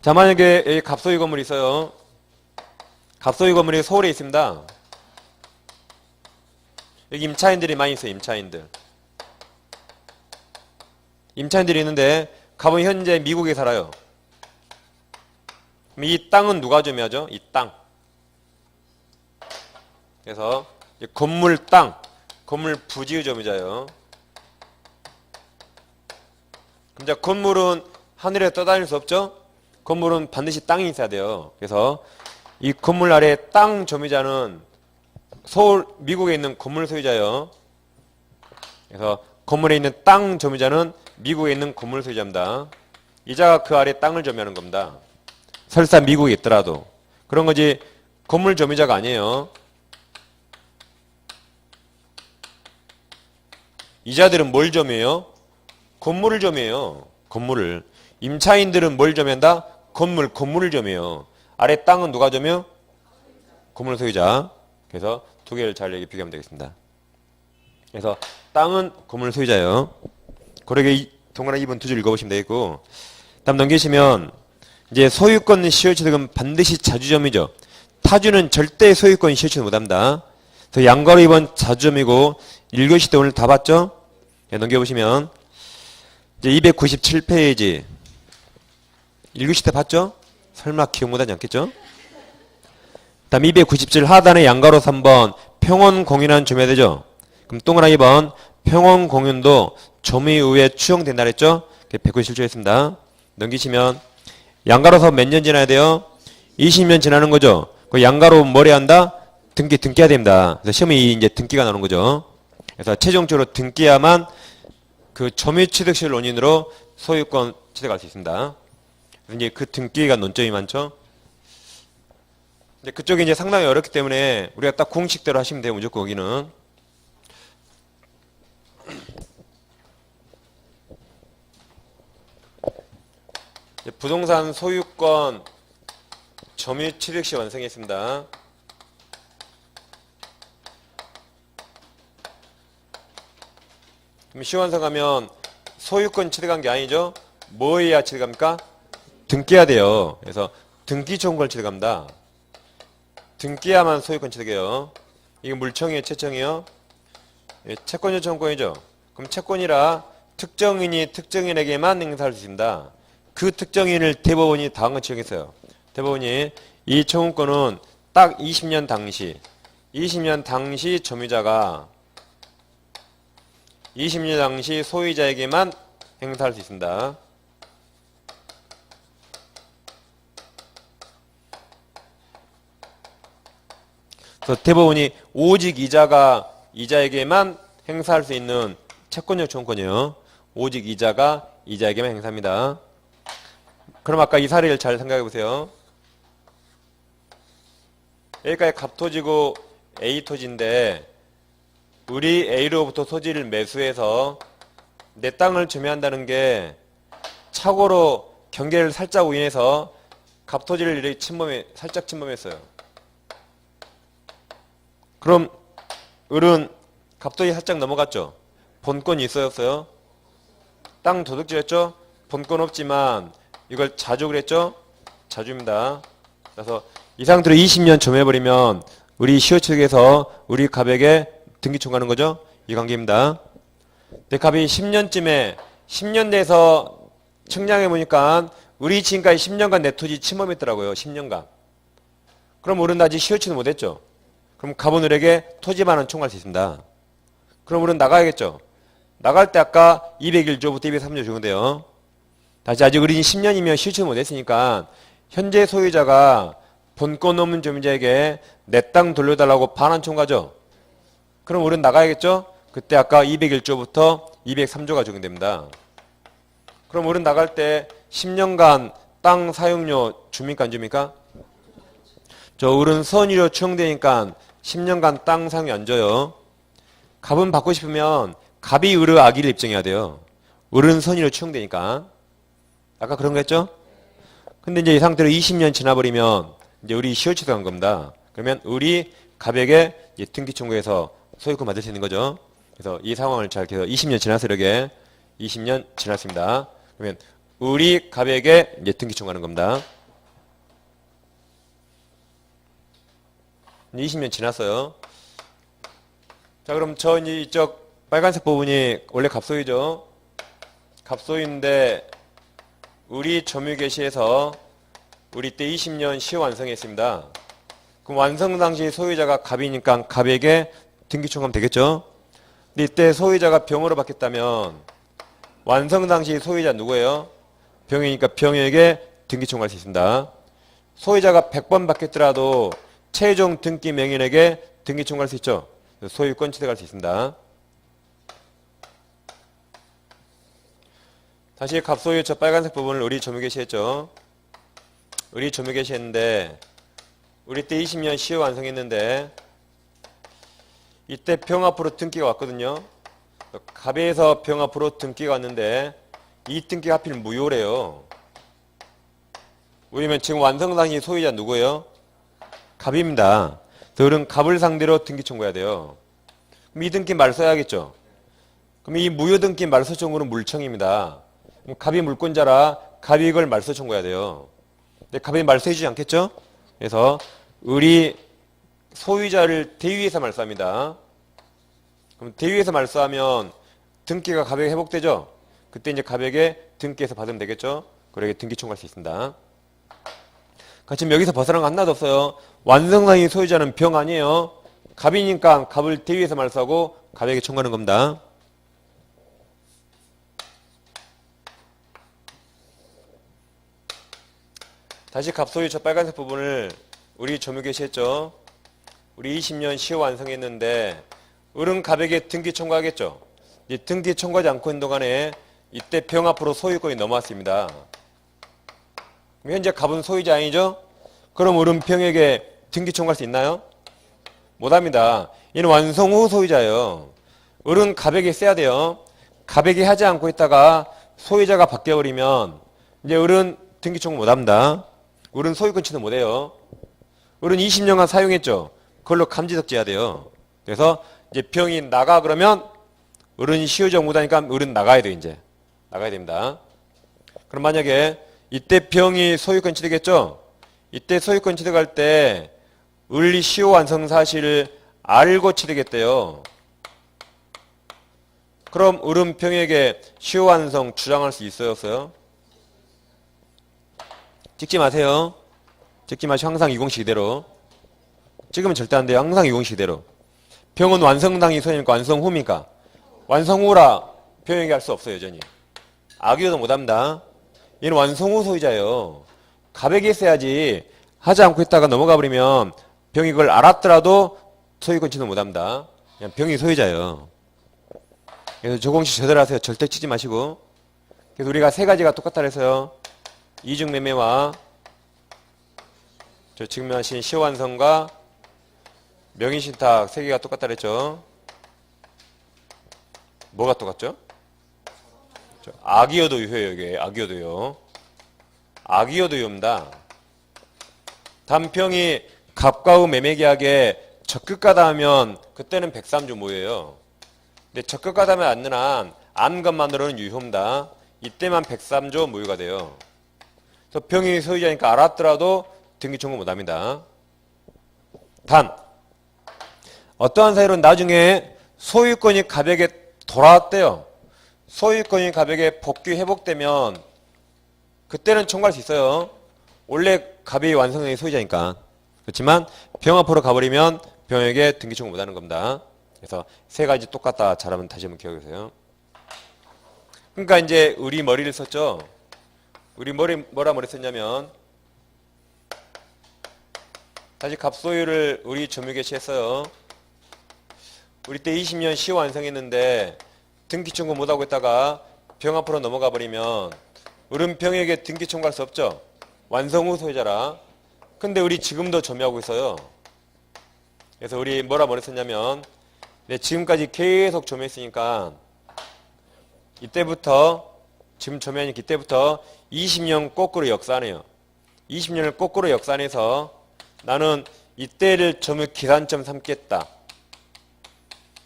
자, 만약에 여기 갑소유 건물이 있어요. 갑소유 건물이 서울에 있습니다. 여기 임차인들이 많이 있어요. 임차인들이 있는데 갑은 현재 미국에 살아요. 그럼 이 땅은 누가 점유하죠? 이 땅. 그래서 건물 땅, 건물 부지의 점유자예요. 그럼 자, 건물은 하늘에 떠다닐 수 없죠? 건물은 반드시 땅이 있어야 돼요. 그래서 이 건물 아래 땅 점유자는 서울, 미국에 있는 건물 소유자예요. 그래서 건물에 있는 땅 점유자는 미국에 있는 건물 소유자입니다. 이자가 그 아래 땅을 점유하는 겁니다. 설사 미국에 있더라도. 그런 거지 건물 점유자가 아니에요. 이자들은 뭘 점유해요? 건물을 점유해요. 건물을. 임차인들은 뭘 점유한다? 건물을 점유해요. 아래 땅은 누가 점유? 건물 소유자. 그래서 두 개를 잘 여기 비교하면 되겠습니다. 그래서 땅은 건물 소유자예요. 고르게 동그라미 2번 두 줄 읽어보시면 되겠고, 다음 넘기시면 이제 소유권 시효취득은 반드시 자주점이죠. 타주는 절대 소유권 시효취득 못합니다. 그래서 양가로 2번 자주점이고 1교시 때 오늘 다 봤죠? 네, 넘겨보시면 이제 297페이지 1교시 때 봤죠? 설마 기억 못하지 않겠죠? 다음 297 하단의 양가로 3번 평원 공유란 점유해야 되죠? 그럼 동그라미 2번 평원 공유도 점유의에 추정된다 그랬죠? 197조 했습니다. 넘기시면 양가로서 몇 년 지나야 돼요? 20년 지나는 거죠. 그 양가로 뭘 해야 한다? 등기해야 됩니다. 그래서 시험에 이제 등기가 나오는 거죠. 그래서 최종적으로 등기야만 그 점유 취득시를 원인으로 소유권 취득할 수 있습니다. 그래서 이제 그 등기가 논점이 많죠. 근데 그쪽이 이제 상당히 어렵기 때문에 우리가 딱 공식대로 하시면 돼요. 무조건 거기는. 부동산 소유권 점유 취득시 완성했습니다. 그럼 시 완성하면 소유권 취득한 게 아니죠? 뭐 해야 취득합니까? 등기해야 돼요. 그래서 등기 청구를 취득합니다. 등기해야만 소유권 취득해요. 이게 물청이에요? 채청이에요? 예, 채권 요청권이죠. 그럼 채권이라 특정인이 특정인에게만 행사할 수 있습니다. 그 특정인을 대법원이 다음과 지정했어요. 대법원이 이 청구권은 딱 20년 당시 점유자가 20년 당시 소유자에게만 행사할 수 있습니다. 그래서 대법원이 오직 이자에게만 행사할 수 있는 채권적 청구권이에요. 오직 이자에게만 행사합니다. 그럼 아까 이 사례를 잘 생각해 보세요. 여기까지 갑토지고 A토지인데 우리 A로부터 토지를 매수해서 내 땅을 점유한다는 게 착오로 경계를 살짝 우인해서 갑토지를 이렇게 살짝 침범했어요. 그럼 을은 갑토지 살짝 넘어갔죠. 본권이 있어요, 없어요? 땅 도둑질했죠? 본권 없지만 이걸 자족을 했죠? 자주입니다. 그래서 이 상태로 20년 점유해버리면 우리 시효 측에서 우리 갑에게 등기 청구하는 거죠? 이 관계입니다. 근데 갑이 10년 돼서 측량해보니까 우리 지금까지 10년간 내 토지 침범했더라고요. 10년간. 그럼 을은 아직 시효 측은 못했죠? 그럼 갑은 을에게 토지만원 청구할 수 있습니다. 그럼 을은 나가야겠죠? 나갈 때 아까 201조부터 203조 적용돼요. 다시 아직 을이 10년이면 실천 못했으니까 현재 소유자가 본권 없는 점유자에게 내 땅 돌려달라고 반환 청구하죠. 그럼 을은 나가야겠죠. 그때 아까 201조부터 203조가 적용됩니다. 그럼 을은 나갈 때 10년간 땅 사용료 줍니까 안 줍니까? 저 을은 선의료 추정되니까 10년간 땅 사용료 안 줘요. 갑은 받고 싶으면 갑이 을의 악의를 입증해야 돼요. 을은 선의료 추정되니까. 아까 그런 거 했죠? 근데 이제 이 상태로 20년 지나버리면 이제 을이 시효 취득한 겁니다. 그러면 을이 갑에게 등기 청구해서 소유권 받을 수 있는 거죠. 그래서 이 상황을 잘 기억해서 20년 지나서 이렇게 20년 지났습니다. 그러면 우리 갑에게 이제 등기 청구하는 겁니다. 20년 지났어요. 자, 그럼 저 이제 이쪽 빨간색 부분이 원래 갑소유죠. 갑소유인데 우리 점유개시에서 우리 때 20년 시효 완성했습니다. 그럼 완성 당시 소유자가 갑이니까 갑에게 등기 청구하면 되겠죠. 근데 이때 소유자가 병으로 바뀌었다면 완성 당시 소유자 누구예요? 병이니까 병에게 등기 청구할 수 있습니다. 소유자가 100번 바뀌었더라도 최종 등기 명인에게 등기 청구할 수 있죠. 소유권 취득할 수 있습니다. 다시 갑소유 저 빨간색 부분을 우리 점유개시했죠. 우리 점유개시했는데 우리 때 20년 시효 완성했는데 이때 병 앞으로 등기가 왔거든요. 갑에서 병 앞으로 등기가 왔는데 이 등기가 하필 무효래요. 왜냐면 지금 완성 당시 소유자 누구예요? 갑입니다. 그럼 갑을 상대로 등기 청구해야 돼요. 그럼 이 등기 말 써야겠죠. 그럼 이 무효 등기 말소 청구는 물청입니다. 그럼 갑이 물권자라 갑이 이걸 말소 청구해야 돼요. 근데 갑이 말소해주지 않겠죠? 그래서 우리 소유자를 대위에서 말소합니다. 그럼 대위에서 말소하면 등기가 갑에게 회복되죠? 그때 이제 갑에게 등기에서 받으면 되겠죠? 그러게 등기 청구할 수 있습니다. 지금 여기서 벗어난 거 하나도 없어요. 완성상의 소유자는 병 아니에요. 갑이니까 갑을 대위에서 말소하고 갑에게 청구하는 겁니다. 다시 갑소유 저 빨간색 부분을 우리 점유개시했죠. 우리 20년 시효 완성했는데 을은 갑에게 등기 청구하겠죠. 이제 등기 청구하지 않고 있는 동안에 이때 병 앞으로 소유권이 넘어왔습니다. 그럼 현재 갑은 소유자 아니죠? 그럼 을은 병에게 등기 청구할 수 있나요? 못합니다. 얘는 완성 후 소유자예요. 을은 갑에게 써야 돼요. 갑에게 하지 않고 있다가 소유자가 바뀌어버리면 이제 을은 등기 청구 못합니다. 을은 소유권 취득 못해요. 을은 20년간 사용했죠. 그걸로 감지덕지해야 돼요. 그래서 이제 병이 나가 그러면 을은 시효적 못하니까 을은 나가야 돼 이제. 나가야 됩니다. 그럼 만약에 이때 병이 소유권 취득했죠. 이때 소유권 취득할 때 을이 시효 완성 사실을 알고 취득했대요. 그럼 을은 병에게 시효 완성 주장할 수 있어요, 없어요? 찍지 마세요. 찍지 마시고 항상 20식 이대로. 찍으면 절대 안 돼요. 항상 20식 이대로. 병은 완성당이 소유니까 완성 후입니까? 완성 후라 병에게 할 수 없어요, 여전히. 악의도 못합니다. 얘는 완성 후 소유자예요. 갑에게 했어야지. 하지 않고 있다가 넘어가 버리면 병이 그걸 알았더라도 소유권 취득 못합니다. 그냥 병이 소유자예요. 그래서 조공식 제대로 하세요. 절대 치지 마시고. 그래서 우리가 세 가지가 똑같다 그래서요. 이중매매와 저 지금 하신 시효완성과 명의신탁 세 개가 똑같다 그랬죠. 뭐가 똑같죠? 악의여도 유효예요. 이게 악의여도요. 악의여도유입니다. 단평이 갑과 후 매매계약에 적극가다 하면 그때는 103조 모여요. 근데 적극가다 하면 않는 한 안 것만으로는 유효입니다. 이때만 103조 모유가 돼요. 그래서 병이 소유자니까 알았더라도 등기 청구 못합니다. 단 어떠한 사유로 나중에 소유권이 갑에게 돌아왔대요. 소유권이 갑에게 복귀 회복되면 그때는 청구할 수 있어요. 원래 갑이 완성의 소유자니까. 그렇지만 병 앞으로 가버리면 병에게 등기 청구 못하는 겁니다. 그래서 세 가지 똑같다. 잘하면 다시 한번 기억해주세요. 그러니까 이제 우리 머리를 썼죠. 우리 뭐라 머리 썼냐면 다시 갑소유를 우리 점유개시했어요. 우리 때 20년 시효 완성했는데 등기 청구 못하고 있다가 병 앞으로 넘어가 버리면 을은 병에게 등기 청구할 수 없죠. 완성 후 소유자라. 근데 우리 지금도 점유하고 있어요. 그래서 우리 뭐라 머리 썼냐면 지금까지 계속 점유했으니까 이때부터 지금 점유하니까 이때부터 20년 거꾸로 역산해요. 20년을 거꾸로 역산해서 나는 이때를 점유 기산점 삼겠다.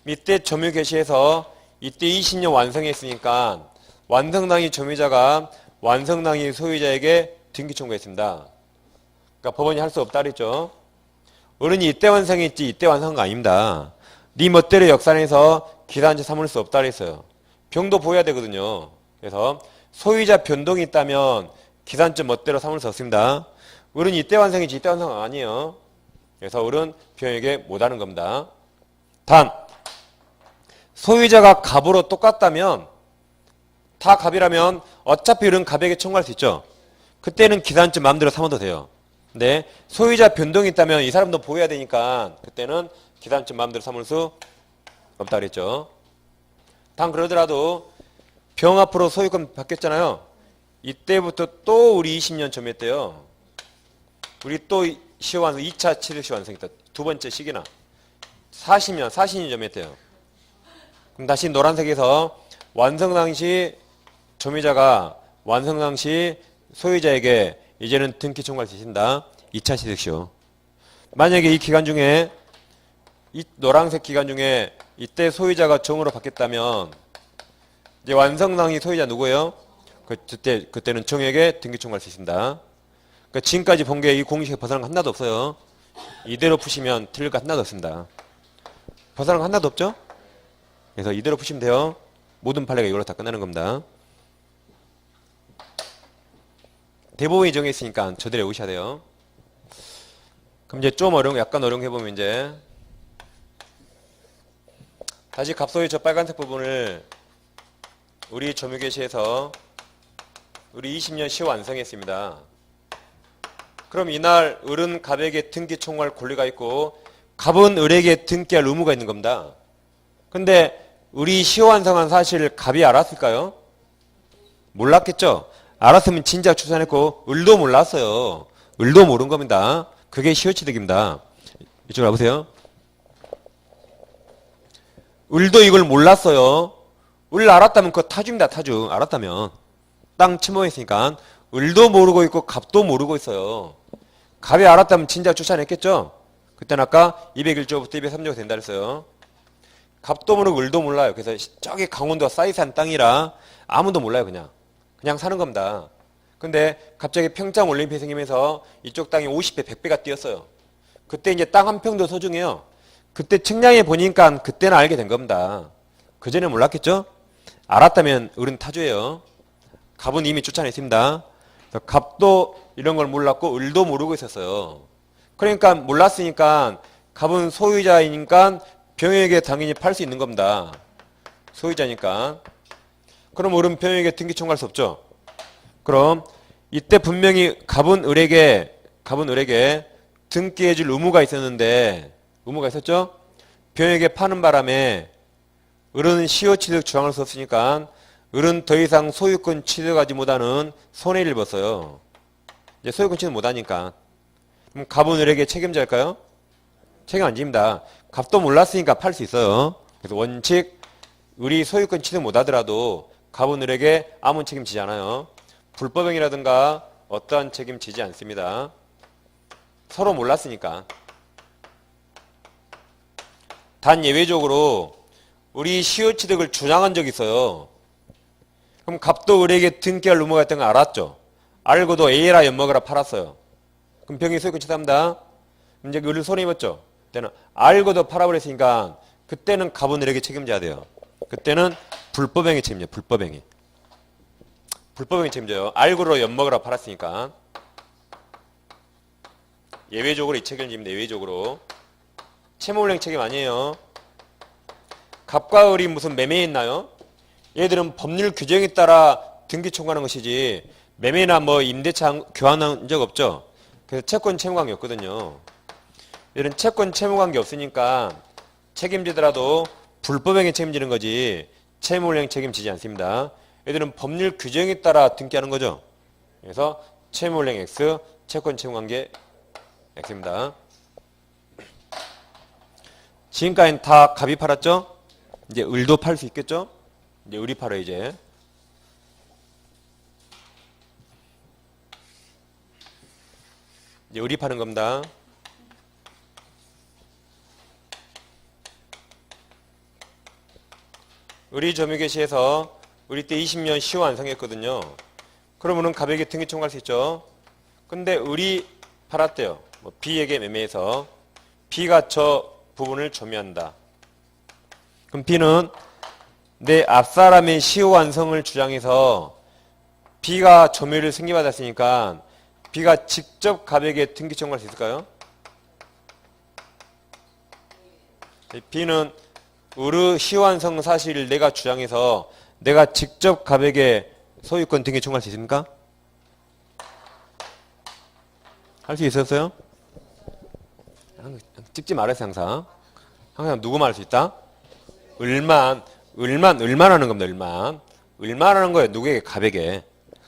이때 점유 개시해서 이때 20년 완성했으니까 완성당의 점유자가 완성당이 소유자에게 등기 청구했습니다. 그러니까 법원이 할 수 없다 그랬죠. 어른이 이때 완성했지 이때 완성한 거 아닙니다. 네 멋대로 역산해서 기산제 삼을 수 없다 그랬어요. 병도 보여야 되거든요. 그래서 소유자 변동이 있다면 기산점 멋대로 삼을 수 없습니다. 어른이 이때 완성이지 이때 완성 아니에요. 그래서 어른 병에게 못하는 겁니다. 단 소유자가 갑으로 똑같다면 다 갑이라면 어차피 어른 갑에게 청구할 수 있죠. 그때는 기산점 마음대로 삼아도 돼요. 근데 소유자 변동이 있다면 이 사람도 보여야 되니까 그때는 기산점 마음대로 삼을 수 없다 그랬죠. 단 그러더라도 병 앞으로 소유권 바뀌었잖아요. 이때부터 또 우리 20년 점유했대요. 우리 또 시효완성 2차 취득시 완성했다. 두 번째 시기나 40년 점유했대요. 그럼 다시 노란색에서 완성 당시 점유자가 완성 당시 소유자에게 이제는 등기 청구할 수 있습니다. 2차 취득시효. 만약에 이 기간 중에 이 노란색 기간 중에 이때 소유자가 정으로 바뀌었다면 이제 완성 당시 소유자 누구예요? 그때는 정에게 등기 청구할 수 있습니다. 그러니까 지금까지 본 게 이 공식에 벗어난 거 하나도 없어요. 이대로 푸시면 틀릴 거 하나도 없습니다. 벗어난 거 하나도 없죠? 그래서 이대로 푸시면 돼요. 모든 판례가 이걸로 다 끝나는 겁니다. 대법원이 정했으니까 저들이 오셔야 돼요. 그럼 이제 좀 약간 어려운 거 해보면 이제 다시 갑소유 저 빨간색 부분을 우리 점유개시에서 우리 20년 시효 완성했습니다. 그럼 이날 을은 갑에게 등기 청구할 권리가 있고 갑은 을에게 등기할 의무가 있는 겁니다. 근데 우리 시효 완성한 사실을 갑이 알았을까요? 몰랐겠죠? 알았으면 진작 추산했고 을도 몰랐어요. 을도 모른 겁니다. 그게 시효취득입니다. 이쪽으로 와보세요. 을도 이걸 몰랐어요. 을 알았다면 그거 타주입니다. 타주. 알았다면. 땅 침범했으니까 을도 모르고 있고 갑도 모르고 있어요. 갑이 알았다면 진작 추산했겠죠? 그때는 아까 201조부터 203조가 된다 그랬어요. 갑도 모르고 을도 몰라요. 그래서 저기 강원도가 사이산 땅이라 아무도 몰라요. 그냥 사는 겁니다. 근데 갑자기 평창 올림픽이 생기면서 이쪽 땅이 50배, 100배가 뛰었어요. 그때 이제 땅 한 평도 소중해요. 그때 측량해 보니까 그때는 알게 된 겁니다. 그전에 몰랐겠죠? 알았다면 을은 타주예요. 갑은 이미 쫓아냈습니다. 갑도 이런 걸 몰랐고 을도 모르고 있었어요. 그러니까 몰랐으니까 갑은 소유자이니까 병에게 당연히 팔 수 있는 겁니다. 소유자니까. 그럼 을은 병에게 등기 청구할 수 없죠. 그럼 이때 분명히 갑은 을에게 등기해줄 의무가 있었는데 의무가 있었죠. 병에게 파는 바람에 을은 시효취득 주장을 썼으니까 을은 더 이상 소유권 취득하지 못하는 손해를 입었어요. 이제 소유권 취득 못하니까. 그럼 갑은 을에게 책임질까요? 책임 안 집니다. 갑도 몰랐으니까 팔 수 있어요. 그래서 원칙 을이 소유권 취득 못하더라도 갑은 을에게 아무 책임지지 않아요. 불법행위라든가 어떠한 책임지지 않습니다. 서로 몰랐으니까. 단 예외적으로 우리 시효취득을 주장한 적이 있어요. 그럼 갑도 을에게 등기할 의무가 있다는 걸 알았죠. 알고도 A라 엿먹으라 팔았어요. 그럼 병이 소유권 취득합니다. 이제 을을 손해 입었죠. 그때는 알고도 팔아버렸으니까 그때는 갑은 을에게 책임져야 돼요. 그때는 불법행위 책임져요. 불법행위 책임져요. 알고로 엿먹으라 팔았으니까. 예외적으로 이 책임을 집니다. 예외적으로. 채무불이행 책임 아니에요. 갑과 을이 무슨 매매했나요? 얘들은 법률 규정에 따라 등기 청구하는 것이지 매매나 뭐 임대차 교환한 적 없죠. 그래서 채권 채무관계 없거든요. 얘들은 채권 채무관계 없으니까 책임지더라도 불법행위 책임지는 거지 채무불이행 책임지지 않습니다. 얘들은 법률 규정에 따라 등기하는 거죠. 그래서 채무불이행 X, 채권 채무관계 X입니다. 지금까지는 다 갑이 팔았죠? 이제 을도 팔 수 있겠죠? 이제 을이 팔아요, 이제. 이제 을이 파는 겁니다. 을이 점유개시에서 을이 때 20년 시효 완성했거든요. 그러면은 가백이 등기 청구할 수 있죠. 근데 을이 팔았대요. 뭐 B에게 매매해서 B가 저 부분을 점유한다. 그럼 B는 내 앞사람의 시효 완성을 주장해서 B가 점유를 승계받았으니까 B가 직접 가백에 등기 청구할 수 있을까요? B는 을의 시효 완성 사실을 내가 주장해서 내가 직접 가백에 소유권 등기 청구할 수 있습니까? 할 수 있었어요? 찍지 말았어요, 항상. 항상 누구만 할 수 있다? 을만 하는 겁니다, 을만 하는 거예요, 누구에게? 가백에.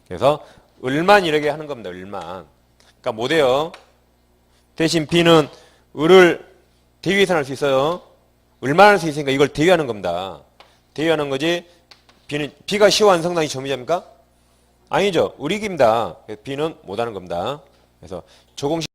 그래서 을만 이렇게 하는 겁니다, 을만. 그러니까 못해요. 대신 B는 을을 대위해서 할 수 있어요. 을만 할 수 있으니까 이걸 대위하는 겁니다. 대위하는 거지. B가 시효 완성 당시 점유자입니까? 아니죠. 을이깁니다. B는 못하는 겁니다. 그래서 조공식